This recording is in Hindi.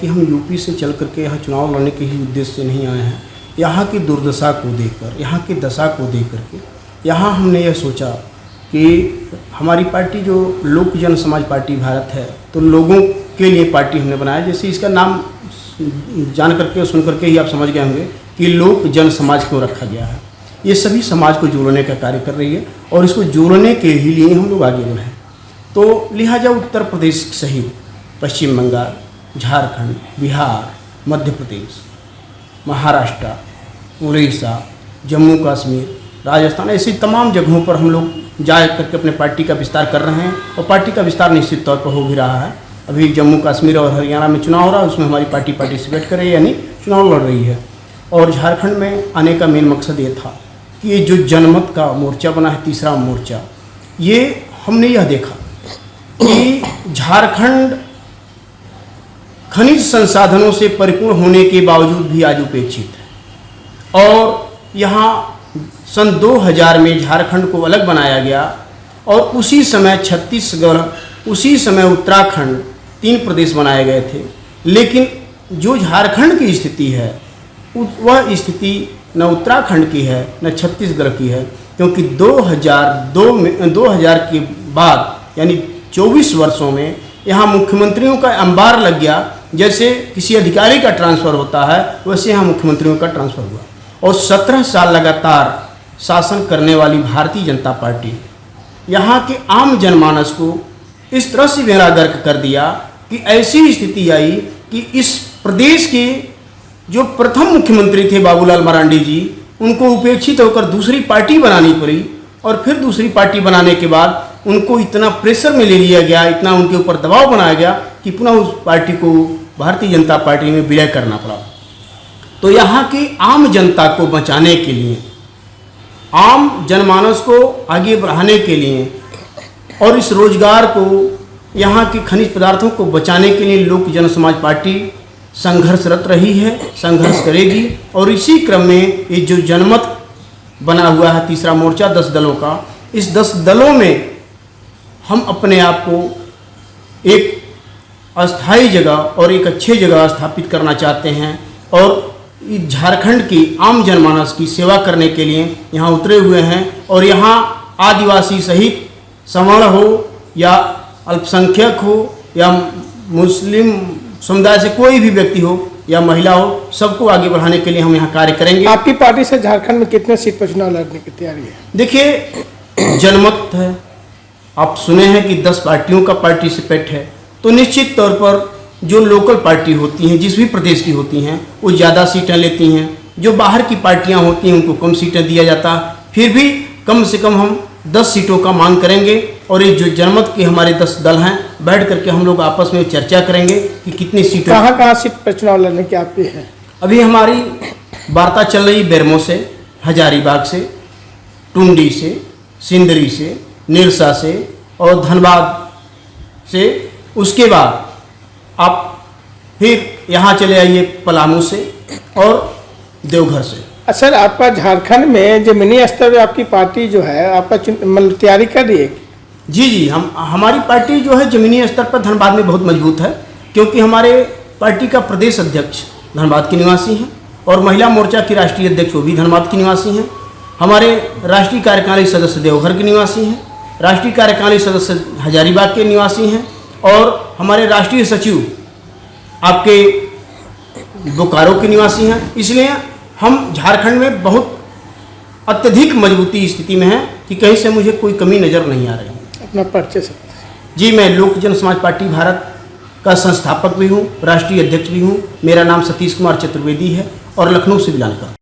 कि हम यूपी से चल करके यहाँ चुनाव लड़ने के ही उद्देश्य से नहीं आए हैं। यहाँ की दुर्दशा को देखकर, यहाँ की दशा को देख करके यहाँ हमने यह सोचा कि हमारी पार्टी जो लोक जन समाज पार्टी भारत है, तो लोगों के लिए पार्टी हमने बनाया। जैसे इसका नाम जान करके सुन करके ही आप समझ गए होंगे कि लोक जन समाज क्यों रखा गया है। ये सभी समाज को जोड़ने का कार्य कर रही है और इसको जोड़ने के ही लिए हम लोग आगे बढ़े हैं। तो लिहाजा उत्तर प्रदेश सहित पश्चिम बंगाल, झारखंड, बिहार, मध्य प्रदेश, महाराष्ट्र, उड़ीसा, जम्मू कश्मीर, राजस्थान, ऐसी तमाम जगहों पर हम लोग जा करके अपने पार्टी का विस्तार कर रहे हैं और पार्टी का विस्तार निश्चित तौर पर हो भी रहा है। अभी जम्मू कश्मीर और हरियाणा में चुनाव हो रहा है, उसमें हमारी पार्टी पार्टिसिपेट कर रही है, यानी चुनाव लड़ रही है। और झारखंड में आने का मेन मकसद ये था कि ये जो जनमत का मोर्चा बना है, तीसरा मोर्चा, ये हमने यह देखा कि झारखंड खनिज संसाधनों से परिपूर्ण होने के बावजूद भी आज उपेक्षित है। और यहाँ सन 2000 में झारखंड को अलग बनाया गया और उसी समय छत्तीसगढ़, उसी समय उत्तराखंड, 3 प्रदेश बनाए गए थे। लेकिन जो झारखंड की स्थिति है वह स्थिति न उत्तराखंड की है न छत्तीसगढ़ की है, क्योंकि 2000 के बाद यानी 24 वर्षों में यहाँ मुख्यमंत्रियों का अंबार लग गया। जैसे किसी अधिकारी का ट्रांसफ़र होता है वैसे यहाँ मुख्यमंत्रियों का ट्रांसफ़र हुआ और 17 साल लगातार शासन करने वाली भारतीय जनता पार्टी यहाँ के आम जनमानस को इस तरह से बेरागर्क कर दिया कि ऐसी स्थिति आई कि इस प्रदेश के जो प्रथम मुख्यमंत्री थे बाबूलाल मरांडी जी, उनको उपेक्षित होकर दूसरी पार्टी बनानी पड़ी और फिर दूसरी पार्टी बनाने के बाद उनको इतना प्रेशर में ले लिया गया, इतना उनके ऊपर दबाव बनाया गया कि पुनः उस पार्टी को भारतीय जनता पार्टी में विलय करना पड़ा। तो यहाँ की आम जनता को बचाने के लिए, आम जनमानस को आगे बढ़ाने के लिए और इस रोजगार को, यहाँ के खनिज पदार्थों को बचाने के लिए लोक जन समाज पार्टी संघर्षरत रही है, संघर्ष करेगी। और इसी क्रम में ये जो जनमत बना हुआ है तीसरा मोर्चा 10 दलों का, इस 10 दलों में हम अपने आप को एक अस्थायी जगह और एक अच्छी जगह स्थापित करना चाहते हैं और झारखंड की आम जनमानस की सेवा करने के लिए यहाँ उतरे हुए हैं। और यहाँ आदिवासी सहित सवर्ण हो या अल्पसंख्यक हो या मुस्लिम समुदाय से कोई भी व्यक्ति हो या महिला हो, सबको आगे बढ़ाने के लिए हम यहाँ कार्य करेंगे। आपकी पार्टी से झारखंड में कितने सीट पर चुनाव लड़ने की तैयारी है? देखिए, जनमत है, आप सुने हैं कि 10 पार्टियों का पार्टिसिपेट है, तो निश्चित तौर पर जो लोकल पार्टी होती हैं, जिस भी प्रदेश की होती हैं, वो ज़्यादा सीटें लेती हैं। जो बाहर की पार्टियां होती हैं उनको कम सीटें दिया जाता। फिर भी कम से कम हम 10 सीटों का मांग करेंगे और ये जो जनमत के हमारे 10 दल हैं, बैठ करके हम लोग आपस में चर्चा करेंगे कि कितनी सीटें, कहाँ सीट पर चुनाव लड़ने की आपकी है? अभी हमारी वार्ता चल रही बेरमो से, हजारीबाग से, टुंडी से, सिंदरी से, निरसा से और धनबाद से। उसके बाद आप फिर यहाँ चले आइए पलामू से और देवघर से। सर, आपका झारखंड में जमीनी स्तर पर आपकी पार्टी जो है आपका तैयारी कर रही है? जी, हमारी पार्टी जो है जमीनी स्तर पर धनबाद में बहुत मजबूत है, क्योंकि हमारे पार्टी का प्रदेश अध्यक्ष धनबाद के निवासी हैं और महिला मोर्चा की राष्ट्रीय अध्यक्ष वो भी धनबाद के निवासी हैं। हमारे राष्ट्रीय कार्यकारिणी सदस्य देवघर के निवासी हैं, राष्ट्रीय कार्यकारिणी सदस्य हजारीबाग के निवासी हैं और हमारे राष्ट्रीय सचिव आपके बोकारो के निवासी हैं। इसलिए हम झारखंड में बहुत अत्यधिक मजबूती स्थिति में हैं कि कहीं से मुझे कोई कमी नज़र नहीं आ रही है। अपना परिचय से? जी, मैं लोक जन समाज पार्टी भारत का संस्थापक भी हूँ, राष्ट्रीय अध्यक्ष भी हूँ। मेरा नाम सतीश कुमार चतुर्वेदी है और लखनऊ से बिलोंग करता हूँ।